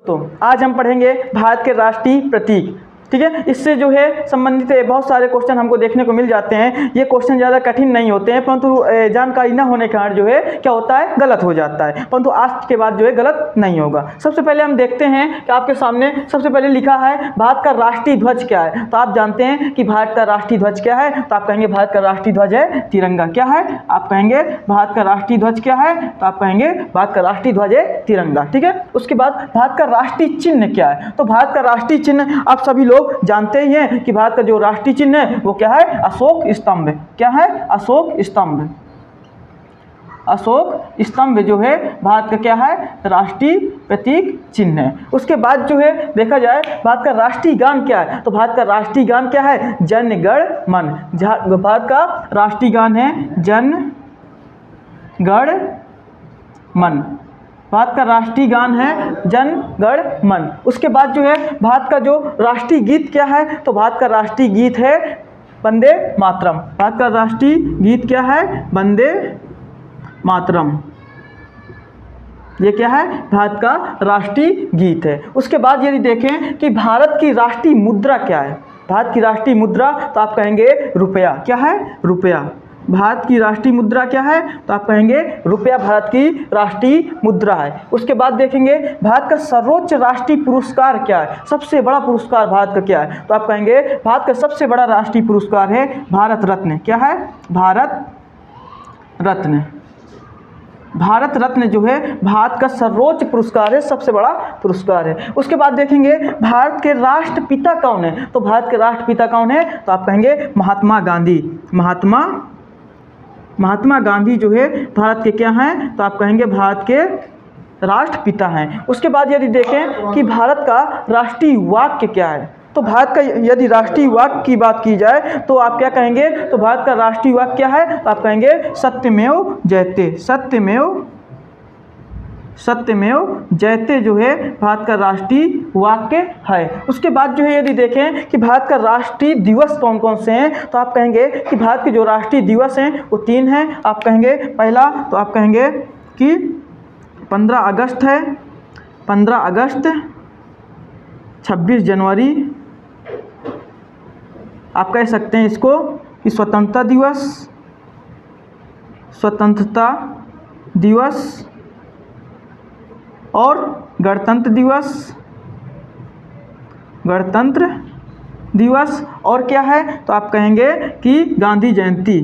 तो आज हम पढ़ेंगे भारत के राष्ट्रीय प्रतीक। ठीक है, इससे जो है संबंधित बहुत सारे क्वेश्चन हमको देखने को मिल जाते हैं। ये क्वेश्चन ज़्यादा कठिन नहीं होते हैं, परंतु जानकारी न होने के कारण जो है क्या होता है, गलत हो जाता है। परंतु आज के बाद जो है गलत नहीं होगा। सबसे पहले हम देखते हैं कि आपके सामने सबसे पहले लिखा है भारत का राष्ट्रीय ध्वज क्या है। तो आप जानते हैं कि भारत का राष्ट्रीय ध्वज क्या है। तो आप कहेंगे भारत का राष्ट्रीय ध्वज है तिरंगा। क्या है? आप कहेंगे भारत का राष्ट्रीय ध्वज क्या है। तो आप कहेंगे भारत का राष्ट्रीय ध्वज है तिरंगा। ठीक है, उसके बाद भारत का राष्ट्रीय चिन्ह क्या है। तो भारत का राष्ट्रीय चिन्ह आप सभी लोग जानते ही हैं कि भारत का जो राष्ट्रीय चिन्ह है वो क्या है, अशोक स्तंभ। क्या है? अशोक स्तंभ। अशोक स्तंभ जो है भारत का क्या है, राष्ट्रीय प्रतीक चिन्ह है। उसके बाद जो है देखा जाए भारत का राष्ट्रीय गान क्या है। तो भारत का राष्ट्रीय गान क्या है, जन गण मन। भारत का राष्ट्रीय गान है जन गण मन। भारत का राष्ट्रीय गान है जन गण मन। उसके बाद जो है भारत का जो राष्ट्रीय गीत क्या है। तो भारत का राष्ट्रीय गीत है वंदे मातरम। भारत का राष्ट्रीय गीत क्या है, वंदे मातरम। ये क्या है, भारत का राष्ट्रीय गीत है। उसके बाद यदि देखें कि भारत की राष्ट्रीय मुद्रा क्या है। भारत की राष्ट्रीय मुद्रा तो आप कहेंगे रुपया। क्या है? रुपया। भारत की राष्ट्रीय मुद्रा क्या है। तो आप कहेंगे रुपया भारत की राष्ट्रीय मुद्रा है। उसके बाद देखेंगे भारत का सर्वोच्च राष्ट्रीय पुरस्कार क्या है, सबसे बड़ा पुरस्कार भारत का क्या है। तो आप कहेंगे भारत का सबसे बड़ा राष्ट्रीय पुरस्कार है भारत रत्न। क्या है? भारत रत्न। भारत रत्न जो है भारत का सर्वोच्च पुरस्कार है, सबसे बड़ा पुरस्कार है। उसके बाद देखेंगे भारत के राष्ट्रपिता कौन है। तो भारत के राष्ट्रपिता कौन है। तो आप कहेंगे महात्मा गांधी। महात्मा गांधी जो है भारत के क्या हैं। तो आप कहेंगे भारत के राष्ट्रपिता हैं। उसके बाद यदि देखें कि भारत का राष्ट्रीय वाक्य क्या है। तो भारत का यदि राष्ट्रीय वाक्य की बात की जाए तो आप क्या कहेंगे। तो भारत का राष्ट्रीय वाक्य क्या है। तो आप कहेंगे सत्यमेव जयते। सत्यमेव जयते जो है भारत का राष्ट्रीय वाक्य है। उसके बाद जो है यदि देखें कि भारत का राष्ट्रीय दिवस कौन कौन से हैं। तो आप कहेंगे कि भारत के जो राष्ट्रीय दिवस हैं वो 3 हैं। आप कहेंगे पहला तो आप कहेंगे कि 15 अगस्त है। 15 अगस्त, 26 जनवरी। आप कह सकते हैं इसको कि स्वतंत्रता दिवस और गणतंत्र दिवस और क्या है। तो आप कहेंगे कि गांधी जयंती।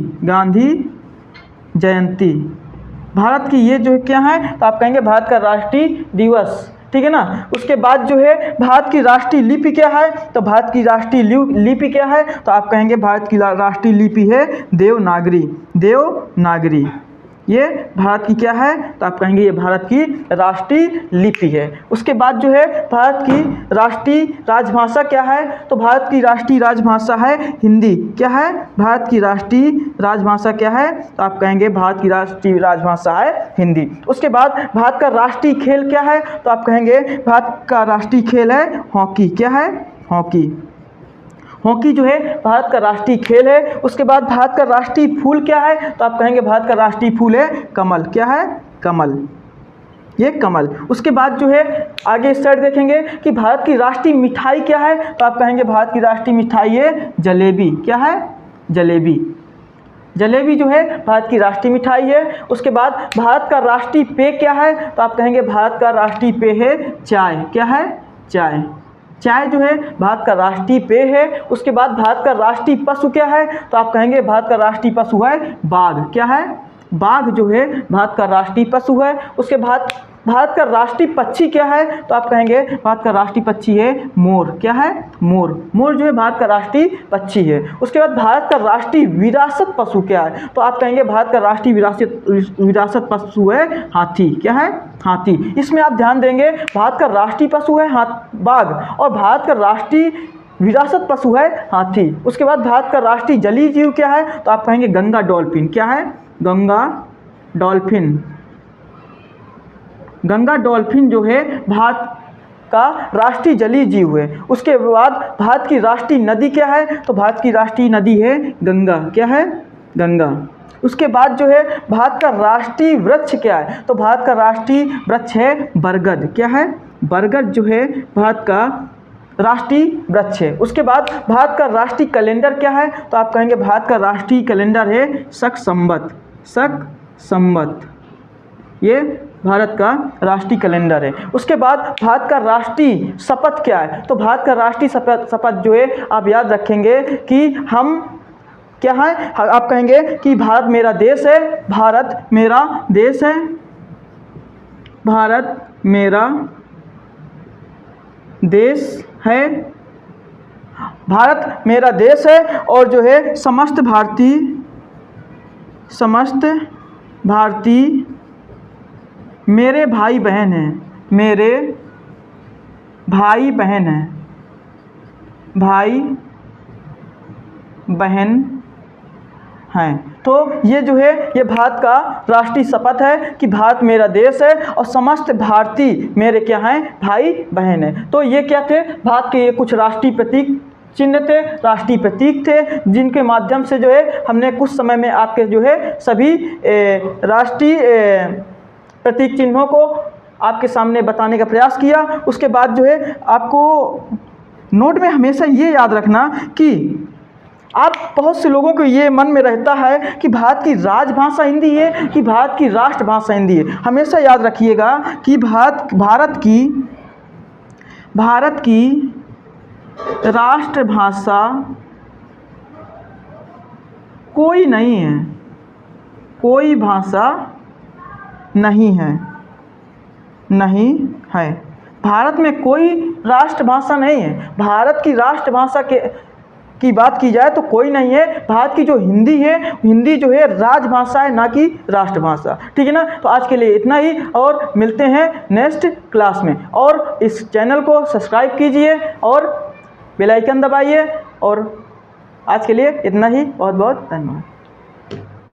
भारत की ये जो क्या है। तो आप कहेंगे भारत का राष्ट्रीय दिवस। ठीक है ना। उसके बाद जो है भारत की राष्ट्रीय लिपि क्या है। तो भारत की राष्ट्रीय लिपि क्या है। तो आप कहेंगे भारत की राष्ट्रीय लिपि है देवनागरी। ये भारत की क्या है। तो आप कहेंगे ये भारत की राष्ट्रीय लिपि है। उसके बाद जो है भारत की राष्ट्रीय राजभाषा क्या है। तो भारत की राष्ट्रीय राजभाषा है हिंदी। क्या है? भारत की राष्ट्रीय राजभाषा क्या है। तो आप कहेंगे भारत की राष्ट्रीय राजभाषा है हिंदी। उसके बाद भारत का राष्ट्रीय खेल क्या है। तो आप कहेंगे भारत का राष्ट्रीय खेल है हॉकी। क्या है? हॉकी जो है भारत का राष्ट्रीय खेल है। उसके बाद भारत का राष्ट्रीय फूल क्या है। तो आप कहेंगे भारत का राष्ट्रीय फूल है कमल। क्या है? कमल। ये कमल। उसके बाद जो है आगे इस साइड देखेंगे कि भारत की राष्ट्रीय मिठाई क्या है। तो आप कहेंगे भारत की राष्ट्रीय मिठाई है जलेबी। क्या है? जलेबी जो है भारत की राष्ट्रीय मिठाई है। उसके बाद भारत का राष्ट्रीय पेय क्या है। तो आप कहेंगे भारत का राष्ट्रीय पेय है चाय। क्या है? चाय जो है भारत का राष्ट्रीय पेय है। उसके बाद भारत का राष्ट्रीय पशु क्या है। तो आप कहेंगे भारत का राष्ट्रीय पशु है बाघ। क्या है? बाघ जो है भारत का राष्ट्रीय पशु है। उसके बाद भारत का राष्ट्रीय पक्षी क्या है। तो आप कहेंगे भारत का राष्ट्रीय पक्षी है मोर। क्या है? मोर जो है भारत का राष्ट्रीय पक्षी है। उसके बाद भारत का राष्ट्रीय विरासत पशु क्या है। तो आप कहेंगे भारत का राष्ट्रीय विरासत पशु है हाथी। क्या है? हाथी। इसमें आप ध्यान देंगे भारत का राष्ट्रीय पशु है बाघ और भारत का राष्ट्रीय विरासत पशु है हाथी। उसके बाद भारत का राष्ट्रीय जलीय जीव क्या है। तो आप कहेंगे गंगा डॉल्फिन। क्या है? गंगा डॉल्फिन जो है भारत का राष्ट्रीय जलीय जीव है। उसके बाद भारत की राष्ट्रीय नदी क्या है। तो भारत की राष्ट्रीय नदी है गंगा। क्या है? गंगा। उसके बाद जो है भारत का राष्ट्रीय वृक्ष क्या है। तो भारत का राष्ट्रीय वृक्ष है बरगद। क्या है? बरगद जो है भारत का राष्ट्रीय वृक्ष है। उसके बाद भारत का राष्ट्रीय कैलेंडर क्या है, तो आप कहेंगे भारत का राष्ट्रीय कैलेंडर है शक संवत। शक संवत ये भारत का राष्ट्रीय कैलेंडर है। उसके बाद भारत का राष्ट्रीय शपथ क्या है, तो भारत का राष्ट्रीय शपथ जो है आप याद रखेंगे कि हम क्या है, आप कहेंगे कि भारत मेरा देश है। भारत मेरा देश है। भारत मेरा देश है। भारत मेरा देश है और जो है समस्त भारतीय मेरे भाई बहन हैं। मेरे भाई बहन हैं। भाई बहन हैं। तो ये जो है ये भारत का राष्ट्रीय शपथ है कि भारत मेरा देश है और समस्त भारतीय मेरे क्या हैं, भाई बहन हैं। तो ये क्या थे, भारत के ये कुछ राष्ट्रीय प्रतीक चिन्ह थे, राष्ट्रीय प्रतीक थे, जिनके माध्यम से जो है हमने कुछ समय में आपके जो है सभी राष्ट्रीय प्रतीक चिन्हों को आपके सामने बताने का प्रयास किया। उसके बाद जो है आपको नोट में हमेशा ये याद रखना कि आप बहुत से लोगों को ये मन में रहता है कि भारत की राजभाषा हिंदी है कि भारत की राष्ट्रभाषा हिंदी है। हमेशा याद रखिएगा कि भारत की राष्ट्रभाषा कोई नहीं है। कोई भाषा नहीं है। भारत में कोई राष्ट्रभाषा नहीं है। भारत की राष्ट्रभाषा की बात की जाए तो कोई नहीं है। भारत की जो हिंदी है, हिंदी जो है राजभाषा है, ना कि राष्ट्रभाषा। ठीक है ना। तो आज के लिए इतना ही और मिलते हैं नेक्स्ट क्लास में। और इस चैनल को सब्सक्राइब कीजिए और बेल आइकन दबाइए। और आज के लिए इतना ही। बहुत बहुत धन्यवाद।